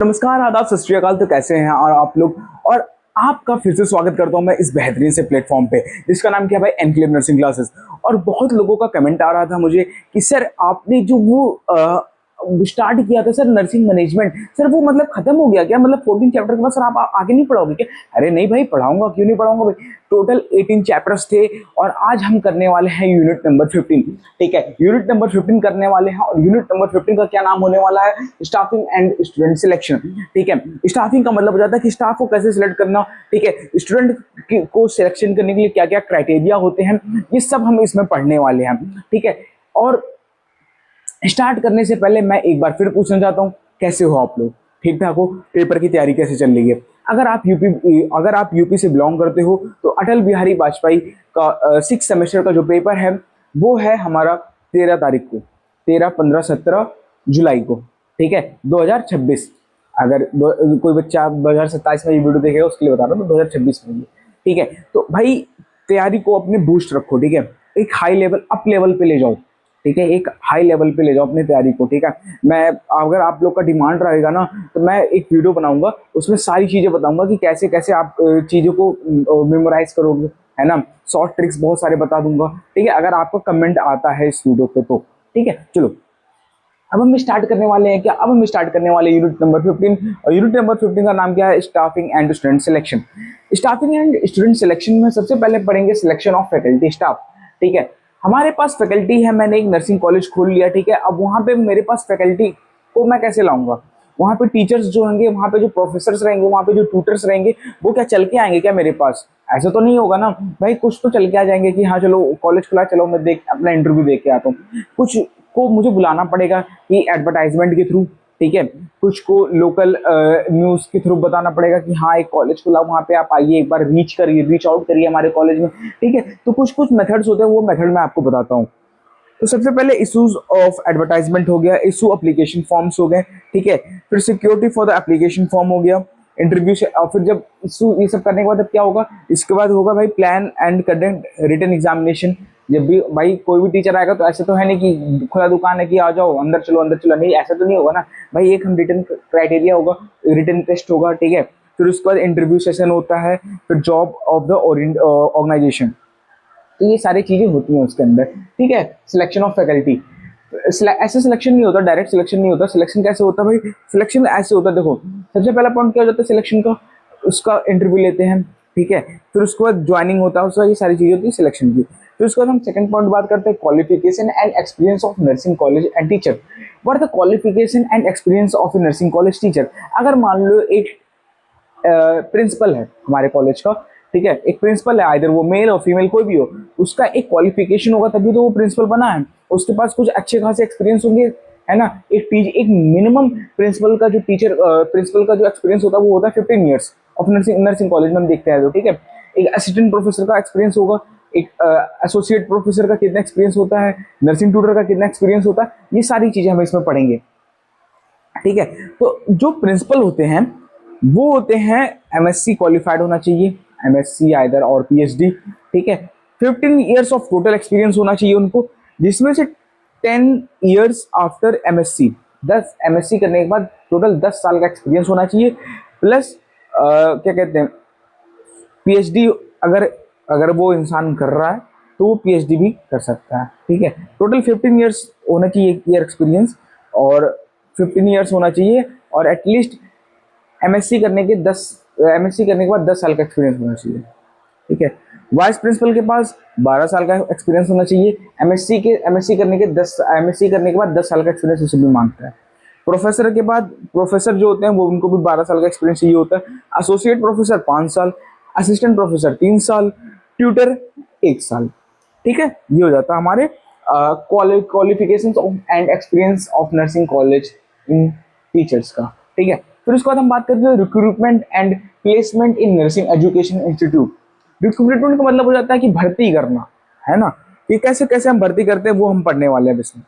नमस्कार, आदाब, सत श्री अकाल। तो कैसे हैं और आप लोग। और आपका फिर से स्वागत करता हूं मैं इस बेहतरीन से प्लेटफॉर्म पे जिसका नाम क्या है भाई, एनक्लेव नर्सिंग क्लासेस। और बहुत लोगों का कमेंट आ रहा था मुझे कि सर आपने जो वो स्टार्ट किया था सर नर्सिंग मैनेजमेंट, सर वो मतलब खत्म हो गया क्या? मतलब 14 चैप्टर के बाद सर आप आगे नहीं पढ़ाओगे क्या? अरे नहीं भाई, पढ़ाऊंगा, क्यों नहीं पढ़ाऊंगा भाई। टोटल 18 चैप्टर्स थे और आज हम करने वाले हैं यूनिट नंबर 15। ठीक है, यूनिट नंबर 15 करने वाले हैं और यूनिट नंबर 15 का क्या नाम होने वाला है? Staffing and student selection. ठीक है, स्टाफिंग का मतलब हो जाता है कि स्टाफ को कैसे सिलेक्ट करना। ठीक है, स्टूडेंट को सिलेक्शन करने के लिए क्या क्या क्राइटेरिया होते हैं, ये सब हम इसमें पढ़ने वाले हैं। ठीक है, और स्टार्ट करने से पहले मैं एक बार फिर पूछना चाहता हूँ, कैसे हो आप लोग? ठीक ठाक हो? पेपर की तैयारी कैसे चल रही है? अगर आप यूपी से बिलोंग करते हो तो अटल बिहारी वाजपेयी का 6 सेमेस्टर का जो पेपर है वो है हमारा 13 तारीख को, 13, 15, 17 जुलाई को। ठीक है, 2026। अगर कोई बच्चा 2027 में ये वीडियो देखेगा उसके लिए बता रहा हूँ, तो 2026 में ये। ठीक है, तो भाई तैयारी को अपने बूस्ट रखो। ठीक है, एक हाई लेवल, अप लेवल पे ले जाओ। ठीक है, एक हाई लेवल पे ले जाओ अपनी तैयारी को। ठीक है, मैं, अगर आप लोग का डिमांड रहेगा ना तो मैं एक वीडियो बनाऊंगा, उसमें सारी चीजें बताऊंगा कि कैसे कैसे आप चीजों को मेमोराइज करोगे, है ना। शॉर्ट ट्रिक्स बहुत सारे बता दूंगा। ठीक है, अगर आपको कमेंट आता है इस वीडियो पे तो। ठीक है, चलो अब हम स्टार्ट करने वाले हैं क्या? अब हम स्टार्ट करने वाले यूनिट नंबर 15। और यूनिट नंबर 15 का नाम क्या है? Staffing and student selection. Staffing and student selection में सबसे पहले पढ़ेंगे सिलेक्शन ऑफ फैकल्टी स्टाफ। ठीक है, हमारे पास फैकल्टी है, मैंने एक नर्सिंग कॉलेज खोल लिया। ठीक है, अब वहां पे मेरे पास फैकल्टी को मैं कैसे लाऊंगा? वहां पे टीचर्स जो होंगे, वहां पे जो प्रोफेसर्स रहेंगे, वहां पे जो ट्यूटर्स रहेंगे, वो क्या चल के आएंगे क्या मेरे पास? ऐसा तो नहीं होगा ना भाई। कुछ तो चल के आ जाएंगे कि हाँ चलो कॉलेज खुला, चलो मैं देख अपना इंटरव्यू दे के आता हूँ। कुछ को मुझे बुलाना पड़ेगा कि एडवर्टाइजमेंट के थ्रू। ठीक है, कुछ को लोकल न्यूज के थ्रू बताना पड़ेगा कि हाँ एक कॉलेज खुला, वहां पे आप आइए, एक बार रीच करिए, रीच आउट करिए हमारे कॉलेज में। ठीक है, तो कुछ कुछ मेथड्स होते हैं, वो मेथड मैं आपको बताता हूँ। तो सबसे पहले इशूज ऑफ एडवर्टाइजमेंट हो गया, इशू एप्लीकेशन फॉर्म्स हो गए। ठीक है, फिर security for the application form हो गया, इंटरव्यू से। और फिर जब इशू ये सब करने के बाद अब क्या होगा? इसके बाद होगा भाई plan and conduct written examination. जब भी भाई कोई भी टीचर आएगा तो ऐसे तो है नहीं कि खुला दुकान है कि आ जाओ अंदर चलो अंदर चलो, नहीं ऐसा तो नहीं होगा ना भाई। एक हम रिटन क्राइटेरिया होगा, रिटन टेस्ट होगा। ठीक है, फिर उसके बाद इंटरव्यू सेशन होता है, फिर जॉब ऑफ द ऑर्गेनाइजेशन। तो ये सारी चीजें होती हैं उसके अंदर। ठीक है, सिलेक्शन ऑफ फैकल्टी। ऐसे सिलेक्शन नहीं होता, डायरेक्ट सिलेक्शन नहीं होता। सिलेक्शन कैसे होता है भाई? सिलेक्शन ऐसे होता है, देखो सबसे पहला पॉइंट क्या हो जाता है सिलेक्शन का? उसका इंटरव्यू लेते हैं। ठीक है, फिर उसके बाद ज्वाइनिंग होता है उसका, ये सारी चीजें होती है सिलेक्शन की। फिर उसके बाद हम सेकंड पॉइंट बात करते हैं qualification and experience of nursing college and teacher. What the qualification and experience of A nursing college teacher? अगर मान लो एक प्रिंसिपल है हमारे कॉलेज का। ठीक है, एक प्रिंसिपल है, आइदर वो मेल और फीमेल कोई भी हो, उसका एक क्वालिफिकेशन होगा तभी तो वो प्रिंसिपल बना है। उसके पास कुछ अच्छे खासे एक्सपीरियंस होंगे, है ना। एक मिनिमम प्रिंसिपल का जो टीचर प्रिंसिपल का जो एक्सपीरियंस होता है वो होता है 15 ईयर्स ऑफ नर्सिंग कॉलेज में हम देखते हैं तो। ठीक है, एक असिस्टेंट प्रोफेसर का एक्सपीरियंस होगा, एक एसोसिएट प्रोफेसर का कितना एक्सपीरियंस होता है, नर्सिंग ट्यूटर का कितना एक्सपीरियंस होता है, ये सारी चीजें हम इसमें पढ़ेंगे। ठीक है, तो जो प्रिंसिपल होते हैं वो होते हैं एमएससी क्वालिफाइड होना चाहिए, एमएससी आइदर और पीएचडी। ठीक है, 15 ईयर्स ऑफ टोटल एक्सपीरियंस होना चाहिए उनको, जिसमें से 10 ईयर्स आफ्टर एमएससी, 10 एमएससी करने के बाद टोटल 10 साल का एक्सपीरियंस होना चाहिए। प्लस क्या कहते हैं, पीएचडी। अगर अगर वो इंसान कर रहा है तो वो पीएचडी भी कर सकता है। ठीक है, टोटल 15 ईयर्स होना चाहिए ईयर एक्सपीरियंस, और 15 ईयर्स होना चाहिए, और एटलीस्ट एमएससी करने के बाद 10 साल का एक्सपीरियंस होना चाहिए। ठीक है, वाइस प्रिंसिपल के पास 12 साल का एक्सपीरियंस होना चाहिए। एमएससी करने के बाद 10 साल का एक्सपीरियंस उसे भी मांगता है। प्रोफेसर के बाद प्रोफेसर जो होते हैं वो उनको भी 12 साल का एक्सपीरियंस चाहिए होता है। एसोसिएट प्रोफेसर 5 साल, असिस्टेंट प्रोफेसर 3 साल, ट्यूटर 1 साल। ठीक है, ये हो जाता है हमारे qualifications and experience of nursing college in teachers का। ठीक है, फिर उसके बाद हम बात करते हैं recruitment and placement in nursing education institute. Recruitment का मतलब हो जाता है कि भर्ती करना, है ना। कि कैसे कैसे हम भर्ती करते हैं वो हम पढ़ने वाले हैं इसमें।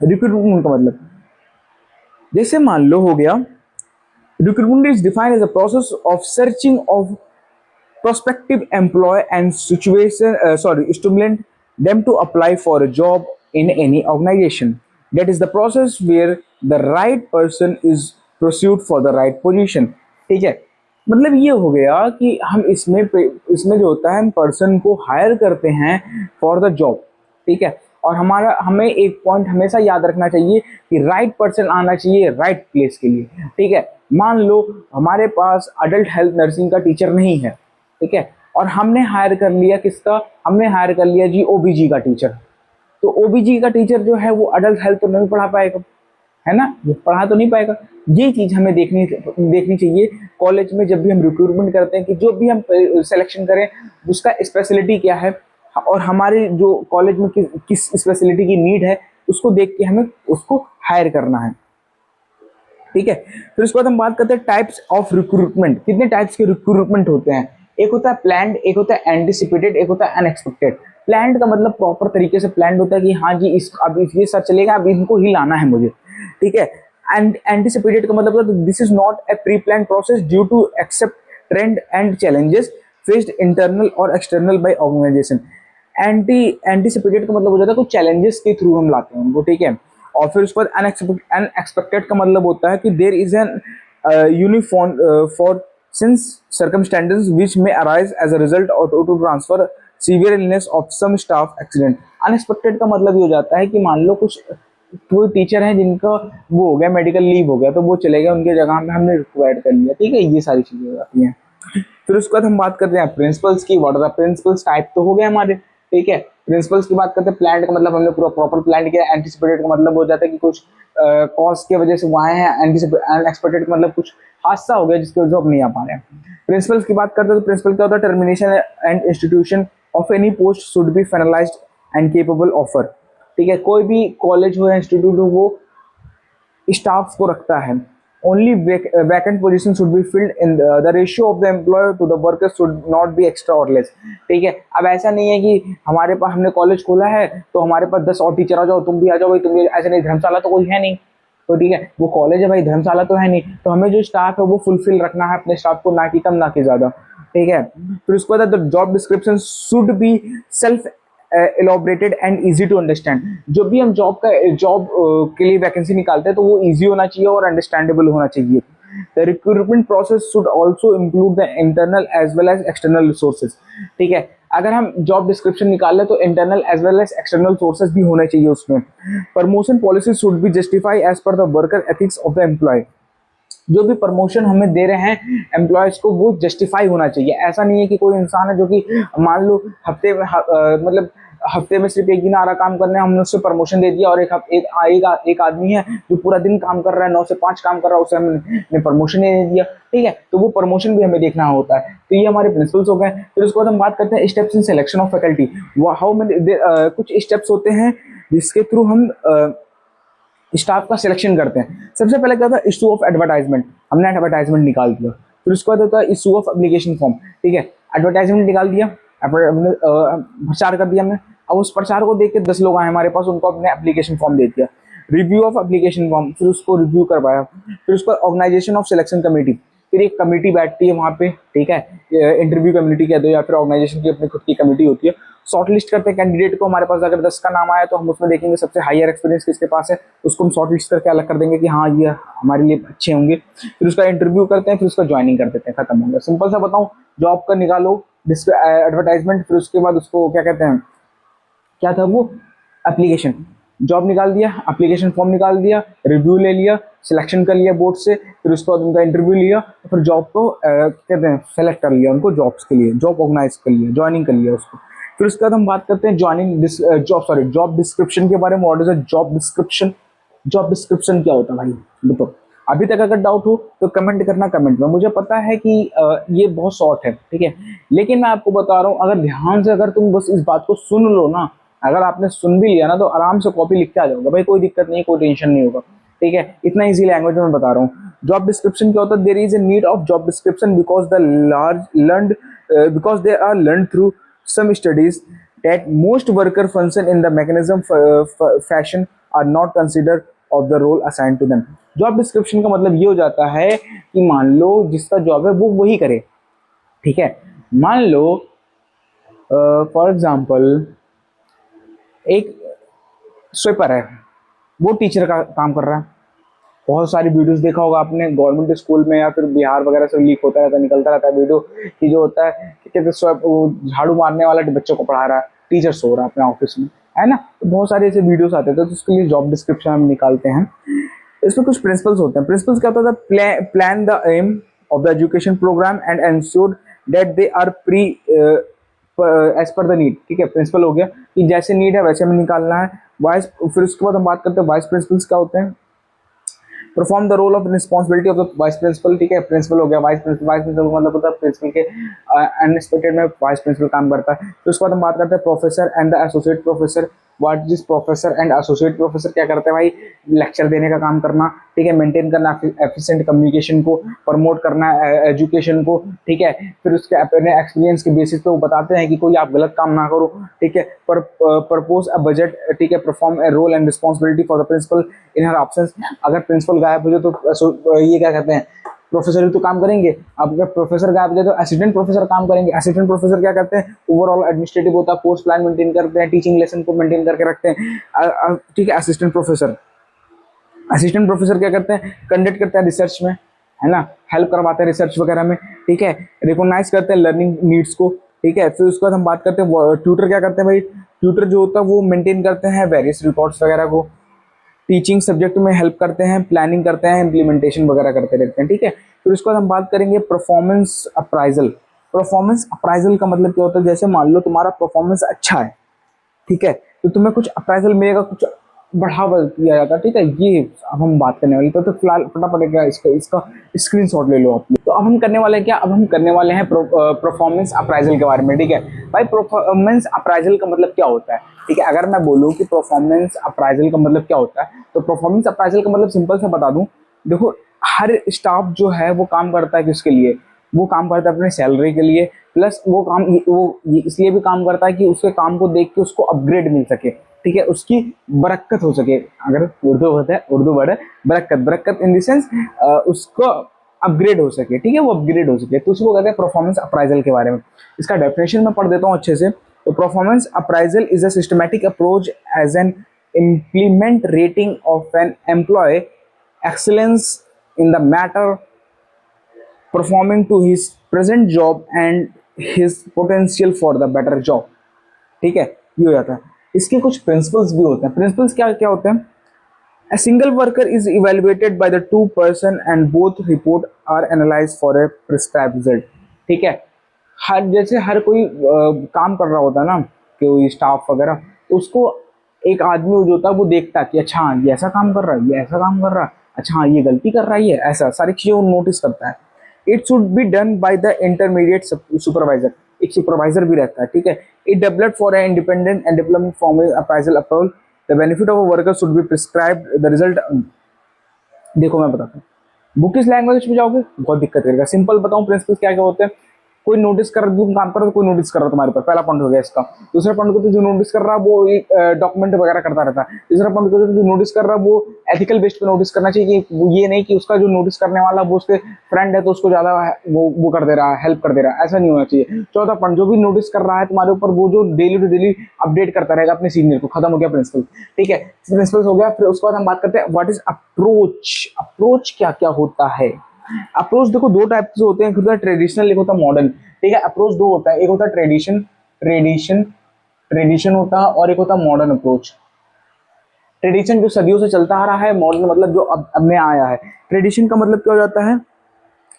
रिक्रूटमेंट का मतलब जैसे मान लो हो गया, recruitment is defined as a process of searching of prospective employee and stimulate them to apply for a job in any organization. That is the process where the right person is proceed for the right position. ठीक है, मतलब ये हो गया कि हम इसमें जो होता है हम पर्सन को हायर करते हैं फॉर द जॉब। ठीक है, और हमें एक पॉइंट हमेशा याद रखना चाहिए कि राइट पर्सन आना चाहिए राइट प्लेस के लिए। ठीक है, मान लो हमारे पास अडल्ट हेल्थ नर्सिंग का टीचर नहीं है, ठीक है, और हमने हायर कर लिया किसका, हमने हायर कर लिया जी ओबीजी का टीचर। तो ओबीजी का टीचर जो है वो अडल्ट हेल्थ तो नहीं पढ़ा पाएगा, है ना, ये पढ़ा तो नहीं पाएगा। ये चीज हमें देखनी चाहिए कॉलेज में जब भी हम रिक्रूटमेंट करते हैं कि जो भी हम सिलेक्शन करें उसका स्पेशलिटी क्या है, और हमारे जो कॉलेज में किस स्पेशलिटी की नीड है उसको देख के हमें उसको हायर करना है। ठीक है, फिर उसके बाद हम बात करते हैं टाइप्स ऑफ रिक्रूटमेंट। कितने टाइप्स के रिक्रूटमेंट होते हैं, एक होता है प्लान्ड, एक होता है एंटिसिपेटेड, एक होता है अनएक्सपेक्टेड। प्लान्ड का मतलब प्रॉपर तरीके से प्लान्ड होता है कि हाँ जी इस अब ये सर चलेगा, अब इनको ही लाना है मुझे। ठीक है, एंड एंटिसिपेटेड का मतलब this is not a pre plan process due to except trend and challenges faced internal और एक्सटर्नल बाय ऑर्गेनाइजेशन। एंटिसिपेटेड का मतलब हो जाता है कुछ चैलेंजेस के थ्रू हम लाते हैं उनको। ठीक है, और फिर उसके बाद अनएक्सपेक्टेड का मतलब होता है कि there is an uniform for since circumstances which में अराइज एज अ रिजल्ट और to transfer severe illness of some staff accident. Unexpected का मतलब ये हो जाता है कि मान लो कुछ कोई टीचर है जिनका वो हो गया मेडिकल लीव हो गया तो वो चले गए, उनके जगह में हमने रिक्वायर्ड कर लिया। ठीक है, ये सारी चीजें हो जाती हैं। फिर उसके बाद हम बात करते हैं प्रिंसिपल्स की। What are the principles, type तो हो गए हमारे। ठीक है, प्रिंसिपल्स की बात करते हैं। प्लान का मतलब हमने पूरा प्रॉपर प्लान किया। एंटिसिपेटेड का मतलब हो जाता है कि कुछ कॉज की वजह से वो आए हैं। अनएक्सपेक्टेड का मतलब कुछ हादसा हो गया जिसकी वजह से हम नहीं आ पा रहे हैं। प्रिंसिपल्स की बात करते हैं तो प्रिंसिपल क्या होता है, termination and institution of any post should be finalised and capable offer. ठीक है, कोई भी कॉलेज हो या इंस्टीट्यूट हो वो स्टाफ को रखता है। Only vacant position should be filled in the ratio of the employer to the worker should not be extra और लेस। ठीक है, अब ऐसा नहीं है कि हमारे पास हमने कॉलेज खोला है तो हमारे पास 10 और टीचर आ जाओ, तुम भी आ जाओ भाई, तुम भी। ऐसा नहीं, धर्मशाला तो कोई है नहीं, तो ठीक है वो कॉलेज है भाई, धर्मशाला तो है नहीं, तो हमें जो स्टाफ है वो फुलफिल रखना है अपने स्टाफ को, ना कि कम ना कि ज्यादा। ठीक है, फिर उसके बाद job description should be self elaborated and easy to understand. जो भी हम जॉब के लिए वैकेंसी निकालते हैं तो वो इजी होना चाहिए और अंडरस्टैंडेबल होना चाहिए। The recruitment process should also include the internal as well as external resources. ठीक है, अगर हम जॉब डिस्क्रिप्शन निकाल रहे तो internal as well as external sources भी होने चाहिए उसमें। Promotion policy should be justify as per the worker ethics of the employee. जो भी प्रमोशन हमें दे रहे हैं एम्प्लॉयज को वो जस्टिफाई होना चाहिए। ऐसा नहीं है कि कोई इंसान है जो कि मान लो हफ्ते में मतलब हफ्ते में सिर्फ एक दिन आ रहा काम करने, हमने उससे प्रमोशन दे दिया, और एक आदमी है जो पूरा दिन काम कर रहा है, 9 से 5 काम कर रहा है, उसे हमने प्रमोशन ही नहीं दिया। ठीक है, तो वो प्रमोशन भी हमें देखना होता है। तो ये हमारे प्रिंसिपल्स हो गए। फिर उसके बाद हम बात करते हैं steps in selection of faculty. How many कुछ स्टेप्स होते हैं जिसके थ्रू हम स्टाफ का सिलेक्शन करते हैं। सबसे पहले क्या था, इशू ऑफ एडवर्टाइजमेंट। हमने एडवर्टाइजमेंट निकाल दिया। फिर उसके बाद होता है इशू ऑफ एप्लीकेशन फॉर्म। ठीक है, एडवर्टाइजमेंट निकाल दिया, प्रचार कर दिया हमने। अब उस प्रचार को देख के 10 लोग आए हमारे पास, उनको अपने एप्लीकेशन फॉर्म दे दिया। रिव्यू ऑफ एप्लीकेशन फॉर्म, फिर उसको रिव्यू करवाया। फिर उसका ऑर्गेनाइजेशन ऑफ सिलेक्शन कमेटी, फिर एक कमेटी बैठती है वहाँ पे। ठीक है, इंटरव्यू कमेटी कह दो या फिर ऑर्गेनाइजेशन की अपनी खुद की कमेटी होती है। शॉर्ट लिस्ट करते हैं कैंडिडेट को। हमारे पास अगर 10 का नाम आया तो हम उसमें देखेंगे सबसे हायर एक्सपीरियंस किसके पास है, उसको हम शॉर्ट लिस्ट करके अलग कर देंगे कि हाँ ये हमारे लिए अच्छे होंगे। फिर उसका इंटरव्यू करते हैं, फिर उसका ज्वाइनिंग कर देते हैं, खत्म हो गया। सिंपल सा बताऊँ, जॉब का निकालो एडवर्टाइजमेंट, फिर उसके बाद उसको क्या कहते हैं, क्या था वो, एप्लीकेशन। जॉब निकाल दिया, एप्लीकेशन फॉर्म निकाल दिया, रिव्यू ले लिया, सिलेक्शन कर लिया बोर्ड से, फिर उसके बाद उनका इंटरव्यू लिया, फिर जॉब को कहते हैं सेलेक्ट कर लिया उनको जॉब्स के लिए, जॉब ऑर्गेनाइज कर लिया, ज्वाइनिंग कर लिया उसको। फिर उसके बाद हम बात करते हैं जॉब डिस्क्रिप्शन के बारे में। What is a job description? Job description क्या होता है भाई बताओ। अभी तक अगर डाउट हो तो कमेंट करना कमेंट में। मुझे पता है कि ये बहुत शॉर्ट है, ठीक है, लेकिन मैं आपको बता रहा हूँ, अगर ध्यान से अगर तुम बस इस बात को सुन लो ना, अगर आपने सुन भी लिया ना तो आराम से कॉपी लिख के आ जाओगे भाई, कोई दिक्कत नहीं, कोई टेंशन नहीं होगा। ठीक है, इतना इजी लैंग्वेज में बता रहा हूँ। जॉब डिस्क्रिप्शन क्या होता है? There is a need of job description because they are learned through some studies that most worker function in the mechanism fashion are not considered of the role assigned to them। Job description का मतलब ये हो जाता है कि मान लो जिसका job है वो वही करे। ठीक है, मान लो फॉर एग्जांपल एक स्वीपर है, वो टीचर का काम कर रहा है। बहुत सारी वीडियोस देखा होगा आपने गवर्नमेंट स्कूल में या फिर बिहार वगैरह से लीक होता रहता है, निकलता रहता है वीडियो कि जो होता है कि कहते वो झाड़ू मारने वाला बच्चों को पढ़ा रहा है, टीचर सो रहा है अपने ऑफिस में, है ना। तो बहुत सारे ऐसे वीडियोस आते थे, तो उसके लिए जॉब डिस्क्रिप्शन हम निकालते हैं। इसमें कुछ प्रिंसिपल्स होते हैं। प्रिंसिपल्स क्या होता है? Plan the aim of the education program and ensure that they are pre as per the need. ठीक है, प्रिंसिपल हो गया कि जैसे नीड है वैसे हमें निकालना है। वाइस, फिर उसके बाद हम बात करते हैं वाइस प्रिंसिपल्स क्या होते हैं। Perform the role of responsibility of the vice principal. ठीक है, प्रिंसिपल हो गया, वाइस प्रिंसिपल मतलब होता है प्रिंसिपल के अनएक्सपेक्टेड में वाइस प्रिंसिपल काम करता है। फिर उसके बाद हम बात करते हैं professor and the associate professor. What is professor and associate professor? क्या करते हैं भाई? लेक्चर देने का काम करना, ठीक है, मेंटेन करना एफिशिएंट कम्युनिकेशन को, प्रमोट करना एजुकेशन को। ठीक है, फिर उसके अपने एक्सपीरियंस के बेसिस पे वो बताते हैं कि कोई आप गलत काम ना करो। ठीक है, पर प्रपोज अ बजट। ठीक है, perform a role and responsibility for the principal in her absence. अगर प्रिंसिपल गायब हो जाए तो ये क्या कहते हैं, प्रोफेसर भी तो काम करेंगे। अब अगर प्रोफेसर गायब हो जाए तो असिस्टेंट प्रोफेसर काम करेंगे। असिस्टेंट प्रोफेसर क्या करते हैं? ओवरऑल एडमिनिस्ट्रेटिव होता है, कोर्स प्लान मेंटेन करते हैं, टीचिंग लेसन को मेंटेन करके रखते हैं। ठीक है, असिस्टेंट प्रोफेसर क्या करते हैं? कंडक्ट करते हैं रिसर्च में, है ना, हेल्प करवाते हैं रिसर्च वगैरह में। ठीक है, रिकॉग्नाइज करते हैं लर्निंग नीड्स को। ठीक है, फिर उसके बाद हम बात करते हैं ट्यूटर क्या करते हैं भाई? ट्यूटर जो होता है वो मेंटेन करते हैं वेरियस रिकॉर्ड्स वगैरह को, टीचिंग सब्जेक्ट में हेल्प करते हैं, प्लानिंग करते हैं, इम्प्लीमेंटेशन वगैरह करते रहते हैं। ठीक है, फिर उसके बाद हम बात करेंगे परफॉर्मेंस अप्राइजल। परफॉर्मेंस अप्राइजल का मतलब क्या होता है? जैसे मान लो तुम्हारा परफॉर्मेंस अच्छा है, ठीक है, तो तुम्हें कुछ अप्राइजल मिलेगा, कुछ बढ़ावा दिया जाता है। ठीक है, ये अब हम बात करने वाले, तो फिलहाल फटाफट क्या इसका इसका स्क्रीनशॉट ले लो आप लोग। तो अब हम करने वाले हैं क्या? अब हम करने वाले हैं परफॉर्मेंस अप्राइजल के बारे में। ठीक है भाई, परफॉर्मेंस अप्राइजल का मतलब क्या होता है? ठीक है, अगर मैं बोलूँ कि परफॉर्मेंस अप्राइजल का मतलब क्या होता है, तो परफॉर्मेंस अप्राइजल का मतलब सिंपल सा बता दूं। देखो, हर स्टाफ जो है वो काम करता है किसके लिए? वो काम करता है अपने सैलरी के लिए, प्लस वो काम इसलिए भी काम करता है कि उसके काम को देख के उसको अपग्रेड मिल सके। ठीक है, उसकी बरकत हो सके। अगर उर्दू होता है, उर्दू वर्ड है बरकत, बरकत इन द सेंस उसको अपग्रेड हो सके। ठीक है, वो अपग्रेड हो सके, तो उसको कहते हैं परफॉर्मेंस अप्राइजल के बारे में। इसका डेफिनेशन मैं पढ़ देता हूँ अच्छे से। तो performance appraisal is a systematic approach as an implement rating of an employee excellence in the matter performing to his present job and his potential for the better job। ठीक है, ये हो जाता है। इसके कुछ प्रिंसिपल्स भी होते हैं। प्रिंसिपल्स क्या क्या होते हैं? A single worker is evaluated by the two person and both report are analyzed for a prescribed result। ठीक है, जैसे हर कोई काम कर रहा होता है ना, कोई स्टाफ वगैरह, तो उसको एक आदमी जो होता है वो देखता है कि अच्छा हाँ ये ऐसा काम कर रहा है, ये ऐसा काम कर रहा है, अच्छा हाँ ये गलती कर रहा है, ये ऐसा सारी चीज़ें वो नोटिस करता है। It should be done by the intermediate supervisor. एक सुपरवाइजर भी रहता है। ठीक है, it developed for a independent and development form appraisal approach. The benefit of a worker should be prescribed the result. देखो मैं बताता हूँ, बुक किस लैंग्वेज में जाओगे बहुत दिक्कत करेगा। सिंपल बताऊँ प्रिंसिपल्स क्या क्या होते हैं। कोई नोटिस कर तुम काम कर रहे हो, कोई नोटिस कर रहा है तुम्हारे पर, पहला पॉइंट हो गया इसका। दूसरा पॉइंट को तो जो नोटिस कर रहा है वो एक डॉक्यूमेंट वगैरह करता रहता है। तीसरा पॉइंट को जो नोटिस कर रहा है वो एथिकल बेस्ड पे नोटिस करना चाहिए, वो ये नहीं कि उसका जो नोटिस करने वाला वो उसके फ्रेंड है तो उसको ज्यादा वो कर दे रहा है, हेल्प कर दे रहा है, ऐसा नहीं होना चाहिए। चौथा पॉइंट, जो भी नोटिस कर रहा है तुम्हारे ऊपर वो जो डेली टू डेली अपडेट करता रहेगा अपने सीनियर को। खत्म हो गया प्रिंसिपल। ठीक है, प्रिंसिपल हो गया। फिर उसके बाद हम बात करते हैं व्हाट इज अप्रोच। अप्रोच क्या क्या होता है? अप्रोच देखो दो टाइप से होते हैं, एक होता है ट्रेडिशनल, एक होता है मॉडर्न। ठीक है, अप्रोच दो होता है, एक होता है ट्रेडिशन होता है, और एक होता है मॉडर्न अप्रोच। ट्रेडिशन जो सदियों से चलता आ रहा है, मॉडर्न मतलब जो अब में आया है। ट्रेडिशन का मतलब क्या हो जाता है?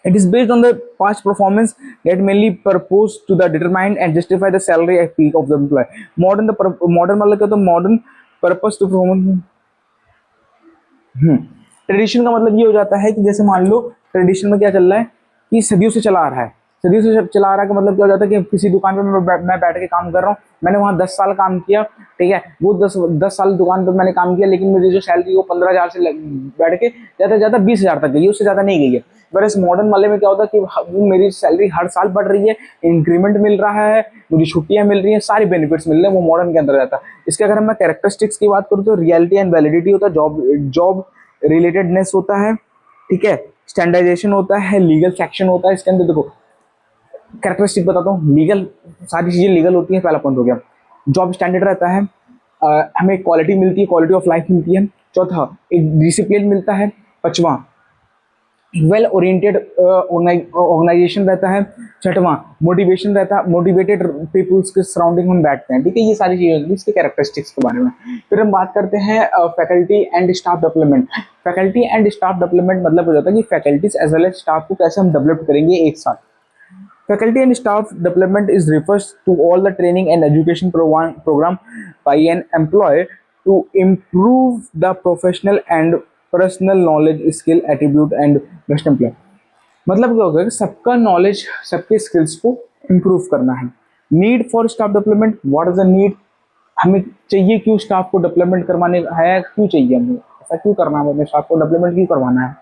It is based on the past performance that mainly purpose to the determine and justify the salary at peak of the employee. Modern मतलब क्या होता है? Modern purpose to performance. Tradition का मतलब ये हो जाता है कि जैसे मान लो ट्रेडिशन में क्या चल रहा है कि सदियों से चला आ रहा है। सदियों से चला आ रहा है का मतलब क्या हो जाता है कि किसी दुकान पे मैं बैठ के काम कर रहा हूँ, मैंने वहाँ 10 साल काम किया। ठीक है, वो 10 साल दुकान पे मैंने काम किया, लेकिन मुझे जो सैलरी वो 15,000 से बैठ के ज़्यादा से ज़्यादा 20,000 तक गई, उससे ज़्यादा नहीं गई है। वैसे इस मॉडर्न वाले में क्या होता है कि वो मेरी सैलरी हर साल बढ़ रही है, इंक्रीमेंट मिल रहा है, मुझे छुट्टियां मिल रही हैं, सारी बेनिफिट्स मिल रहे हैं, वो मॉडर्न के अंदर जाता है। इसके अगर मैं कैरेक्टरिस्टिक्स की बात करूँ तो रियलिटी एंड वैलिडिटी होता है, जॉब रिलेटेडनेस होता है। ठीक है, स्टैंडर्डाइजेशन होता है, लीगल सेक्शन होता है। इसके अंदर देखो कैरेक्टरिस्टिक बताता हूँ। लीगल, सारी चीज़ें लीगल होती हैं, पहला पॉइंट हो गया। जॉब स्टैंडर्ड रहता है, हमें क्वालिटी मिलती है, क्वालिटी ऑफ लाइफ मिलती है। चौथा, एक डिसिप्लिन मिलता है। पांचवा वेल ओरिएंटेड ऑर्गेनाइजेशन रहता है। छठवां मोटिवेशन रहता है, मोटिवेटेड पीपल्स के सराउंडिंग हम बैठते हैं, ठीक है। ये सारी चीजें होती हैं इसके कैरेक्टरिस्टिक्स के बारे में। फिर हम बात करते हैं faculty and staff development. Faculty and staff development मतलब हो जाता है कि faculties as well as staff को कैसे हम डेवलप करेंगे एक साथ। Faculty and staff development is refers to all the training and education program by an employer to improve the professional and personal knowledge, skill, attribute and best employee। मतलब क्या होगा कि सबका नॉलेज, सबके स्किल्स को इम्प्रूव करना है। Need for staff development, what is the need, हमें चाहिए क्यों स्टाफ को डेवलपमेंट करवाने है, क्यों चाहिए हमें, ऐसा क्यों करना है, हमें स्टाफ को डेवलपमेंट क्यों करवाना है।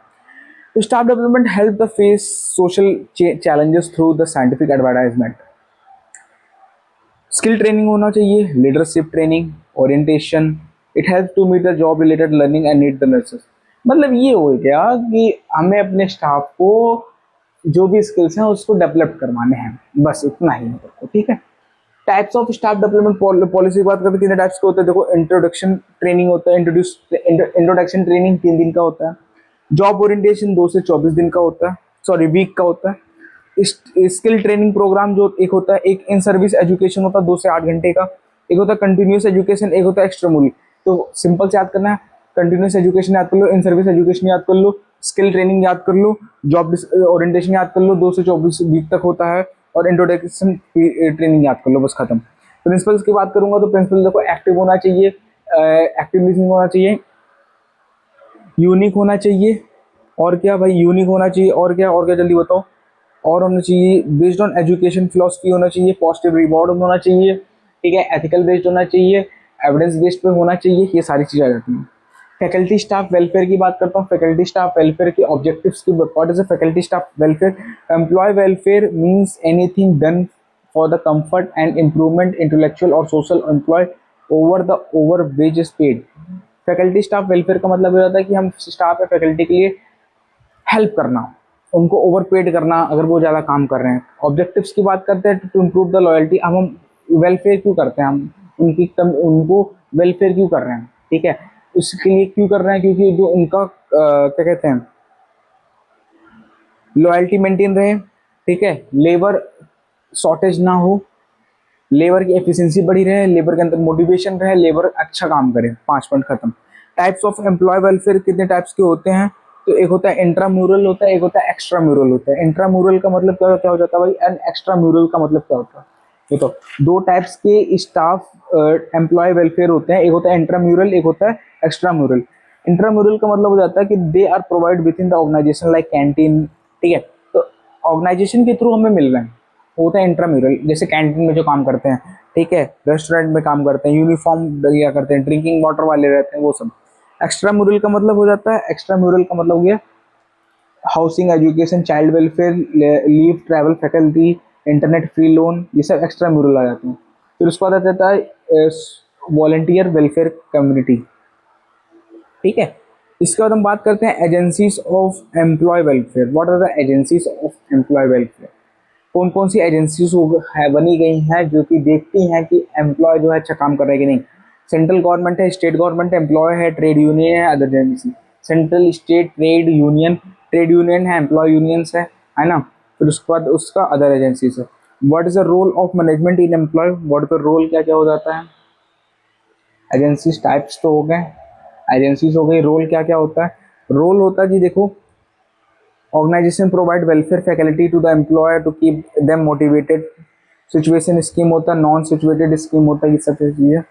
तो staff development help the face social challenges through the scientific advertisement. Skill training होना चाहिए, leadership training, orientation, it help to meet the job related learning and need the nurses. मतलब ये हो गया कि हमें अपने स्टाफ को जो भी स्किल्स हैं उसको डेवलप करवाने हैं, बस इतना ही है, ठीक है। Types of staff development policy की बात करते हैं, तीन टाइप्स के होते हैं। देखो, इंट्रोडक्शन ट्रेनिंग होता है, इंट्रोडक्शन ट्रेनिंग 3 दिन का होता है। जॉब ओरिएंटेशन 2 से 24 दिन का होता है, सॉरी वीक का होता है। स्किल ट्रेनिंग प्रोग्राम जो एक होता है, एक इन सर्विस एजुकेशन होता है 2 से 8 घंटे का, एक होता है कंटिन्यूस एजुकेशन, एक होता है एक्स्ट्रामुरल। तो सिंपल से याद करना है, कंटिन्यूस एजुकेशन याद कर लो, इन सर्विस एजुकेशन याद कर लो, स्किल ट्रेनिंग याद कर लो, जॉब ओरिएंटेशन याद कर लो, 2 से 24 वीक तक होता है, और इंट्रोडक्शन ट्रेनिंग याद कर लो, बस खत्म। प्रिंसिपल्स की बात करूंगा तो प्रिंसिपल देखो एक्टिव होना चाहिए, एक्टिव लिसनिंग होना चाहिए, यूनिक होना चाहिए, और क्या भाई, यूनिक होना चाहिए, और क्या जल्दी बताओ, और होना चाहिए बेस्ड ऑन एजुकेशन फिलोसफी होना चाहिए, पॉजिटिव रिवॉर्ड होना चाहिए, ठीक है, एथिकल बेस्ड होना चाहिए, एविडेंस बेस्ड पे होना चाहिए, ये सारी चीज़ें आ जाती हैं। फैकल्टी स्टाफ वेलफेयर की बात करता हूँ। फैकल्टी स्टाफ वेलफेयर के ऑब्जेक्टिव्स की, what is faculty staff welfare? Employ welfare means anything done for the comfort and improvement intellectual और social employ over wages paid. Faculty staff welfare का मतलब ये होता है कि हम स्टाफ या फैकल्टी के लिए हेल्प करना, उनको ओवर पेड करना अगर वो ज़्यादा काम कर रहे हैं। ऑब्जेक्टिव्स की बात करते हैं टू इम्प्रूव द लॉयल्टी। अब हम वेलफेयर क्यों करते हैं, हम उनको वेलफेयर क्यों कर रहे हैं, ठीक है, उसके लिए क्यों कर रहे हैं, क्योंकि जो उनका क्या कहते हैं, लॉयल्टी मेंटेन रहे, ठीक है, लेबर शॉर्टेज ना हो, लेबर की एफिशिएंसी बढ़ी रहे, लेबर के अंदर मोटिवेशन रहे, लेबर अच्छा काम करे। 5 पॉइंट खत्म। टाइप्स ऑफ एम्प्लॉय वेलफेयर कितने टाइप्स के होते हैं? तो एक होता है इंट्राम्यूरल होता है, एक होता है एक्स्ट्राम्यूरल होता है। इंट्राम्यूरल का मतलब क्या हो जाता है भाई, एंड एक्स्ट्राम्यूरल का मतलब क्या होता है? ये तो 2 टाइप्स के स्टाफ एम्प्लॉय वेलफेयर होते हैं, एक होता है इंट्राम्यूरल, एक होता है एक्स्ट्राम्यूरल। इंट्राम्यूरल का मतलब हो जाता है कि they are provide with in the organization like canteen, ठीक है, तो ऑर्गेनाइजेशन के थ्रू हमें मिल रहे हैं, होता है इंट्राम्यूरल। जैसे कैंटीन में जो काम करते हैं, ठीक है, रेस्टोरेंट में काम करते हैं, यूनिफॉर्म दिया करते हैं, ड्रिंकिंग वाटर वाले रहते हैं, वो सब। एक्स्ट्रा म्यूरल का मतलब हो जाता है, एक्स्ट्रा म्यूरल का मतलब हो गया housing, education, child welfare, leave, travel, faculty, internet free loan, ये सब एक्स्ट्रा म्यूरल आ जाते हैं। फिर उसके बाद आ जाता है वॉलंटियर वेलफेयर कम्युनिटी, ठीक है। इसके बाद हम बात करते हैं agencies of employee welfare. What are the agencies of employee welfare? कौन कौन सी एजेंसीज बनी गई हैं जो कि देखती हैं कि एम्प्लॉय जो है अच्छा काम कर रहा है कि नहीं? सेंट्रल गवर्नमेंट है, स्टेट गवर्नमेंट है, एम्प्लॉय है, ट्रेड यूनियन है, other agency. Central, state, trade union है, एम्प्लॉय यूनियंस है ना। फिर उसके बाद उसका अदर एजेंसीज है। What is the role of management in employee? What is the role, क्या क्या हो जाता है? एजेंसीज टाइप्स तो हो गए, एजेंसीज हो गई, रोल क्या क्या होता है? रोल होता है जी देखो, organization provide welfare facility to the employer to keep them motivated. Situation scheme होता है, नॉन सिचुएटेड स्कीम होता है, ये सब चीज़ें।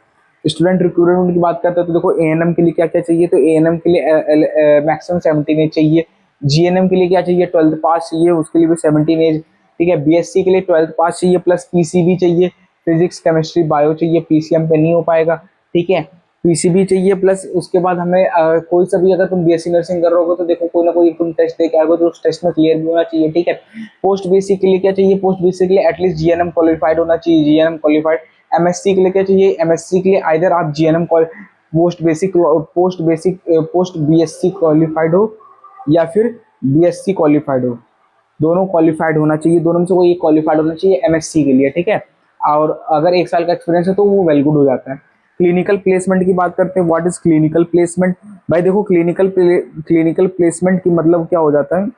स्टूडेंट रिक्रूटमेंट की बात करते हैं तो देखो एएनएम के लिए क्या क्या चाहिए, तो एएनएम के लिए मैक्सिमम 17 एज चाहिए। जीएनएम के लिए क्या चाहिए, 12th पास चाहिए, उसके लिए भी 17 एज, ठीक है। बीएससी के लिए 12th पास चाहिए प्लस पीसीबी चाहिए, फिजिक्स केमिस्ट्री बायो चाहिए, पीसीएम पे नहीं हो पाएगा, ठीक है। पीसीबी चाहिए प्लस उसके बाद हमें कोई सा भी, अगर तुम बीएससी नर्सिंग कर रहे हो तो देखो कोई ना कोई तुम टेस्ट दे के आओगे तो उस टेस्ट में क्लियर भी होना चाहिए, ठीक है। पोस्ट बेसिक के लिए क्या चाहिए, पोस्ट बेसिक के लिए एटलीस्ट जीएनएम क्वालिफाइड होना चाहिए, जीएनएम क्वालिफाइड। एमएससी के लिए क्या चाहिए, एमएससी के लिए आइदर आप जीएनएम पोस्ट बीएससी क्वालिफाइड हो या फिर बीएससी क्वालिफाइड हो, दोनों क्वालिफाइड होना चाहिए, दोनों में से कोई एक क्वालिफाइड होना चाहिए एमएससी के लिए, ठीक है। और अगर 1 साल का एक्सपीरियंस है तो वो वेल गुड हो जाता है। क्लिनिकल प्लेसमेंट की बात करते हैं। What is clinical placement? भाई देखो, क्लिनिकल प्लेसमेंट की मतलब क्या हो जाता है,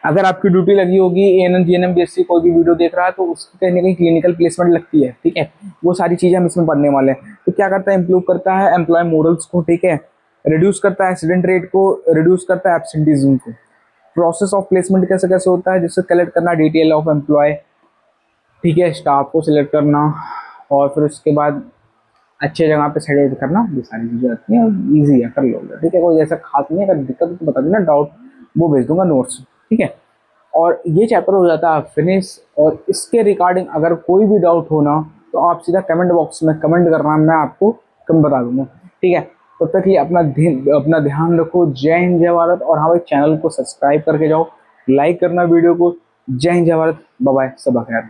अगर आपकी ड्यूटी लगी होगी एएनएम जीएनएम बीएससी, कोई भी वीडियो देख रहा है तो उसकी कहीं ना कहीं क्लिनिकल प्लेसमेंट लगती है, ठीक है। वो सारी चीजें हम इसमें पढ़ने वाले हैं। तो क्या करता है, इंप्रूव करता है एम्प्लॉय मोरल्स को, ठीक है, रिड्यूस करता है एक्सीडेंट रेट को, रिड्यूस करता है एब्सेंटीज्म को। प्रोसेस ऑफ प्लेसमेंट कैसे कैसे होता है, जैसे कलेक्ट करना डिटेल ऑफ एम्प्लॉय, ठीक है, स्टाफ को सिलेक्ट करना, और फिर उसके बाद अच्छे जगह पे सेट करना, ये सारी चीज़ें आती हैं, ईजी है, कर लोगे, ठीक है। कोई ऐसा खास नहीं है, अगर दिक्कत हो तो बता देना, डाउट वो भेज दूंगा नोट्स, ठीक है। और ये चैप्टर हो जाता है फिनिश। और इसके रिगार्डिंग अगर कोई भी डाउट हो ना तो आप सीधा कमेंट बॉक्स में कमेंट करना, मैं आपको कम बता दूंगा, ठीक है। तब तक ये अपना ध्यान रखो। जय हिंद जय भारत। और हाँ भाई, चैनल को सब्सक्राइब करके जाओ, लाइक करना वीडियो को। जय हिंद जय भारत, बाय बाय, सब खैर।